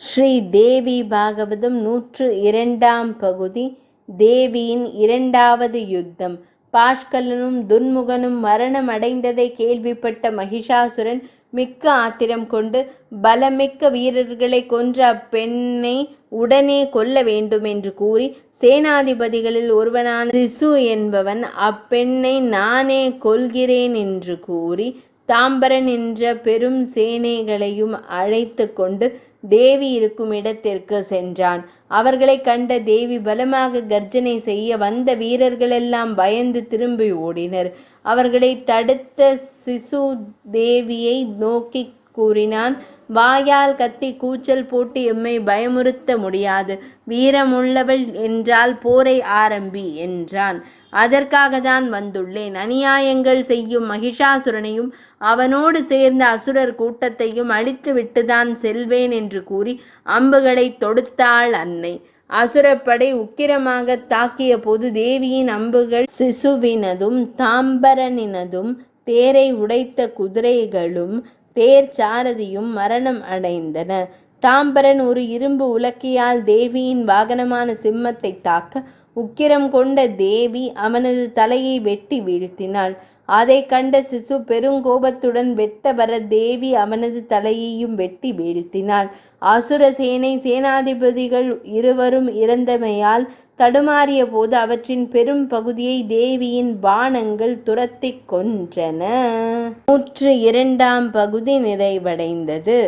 ஸ்ரீ தேவி பாகவதம் 102ஆம் பகுதி. தேவியின் இரண்டாவது யுத்தம். பாஷ்கலனும் துன்முகனும் மரணம் அடைந்ததை கேள்விப்பட்ட மகிஷாசுரன் மிக்க ஆத்திரம் கொண்டு பலமிக்க வீரர்களை கொன்ற அப்பெண்ணை உடனே கொல்ல வேண்டும் என்று கூறி, சேனாதிபதிகளில் ஒருவனான சிசு என்பவன் அப்பெண்ணை நானே கொல்கிறேன் என்று கூறி தாம்பரன் என்ற பெரும் சேனைகளையும் அழைத்து கொண்டு தேவி இருக்கும் இடத்திற்கு சென்றான். அவர்களை கண்ட தேவி பலமாக கர்ஜனை செய்ய வந்த வீரர்களெல்லாம் பயந்து திரும்பி ஓடினர். அவர்களை தடுத்த சிசு தேவியை நோக்கி கூறினான், வாயால் கத்தி கூச்சல் போட்டு எம்மை பயமுறுத்த முடியாது. வீரமுள்ளவள் என்றால் போரை ஆரம்பி என்றான். அதற்காக தான் வந்துள்ளேன். அநியாயங்கள் செய்யும் மகிஷாசுரனையும் அவனோடு சேர்ந்த அசுரர் கூட்டத்தையும் அழித்து விட்டுதான் செல்வேன் என்று கூறி அம்புகளை தொடுத்தாள் அன்னை. அசுரப்படை உக்கிரமாக தாக்கிய போது தேவியின் அம்புகள் சிசுவினதும் தாம்பரனினதும் தேரை உடைத்த குதிரைகளும் தேர் சாரதியும் மரணம் அடைந்தன. தாம்பரன் ஒரு இரும்பு உலக்கையால் தேவியின் வாகனமான சிம்மத்தை தாக்க உக்கிரம் கொண்ட தேவி அவனது தலையை வெட்டி வீழ்த்தினாள். அதை கண்ட சிசு பெருங்கோபத்துடன் வெட்ட வர தேவி அவனது தலையையும் வெட்டி வீழ்த்தினாள். அசுர சேனாதிபதிகள் இருவரும் இறந்தமையால் தடுமாறிய போது அவற்றின் பெரும் பகுதியை தேவியின் பாணங்கள் துரத்தி கொன்றன. 102ஆம் பகுதி நிறைவடைந்தது.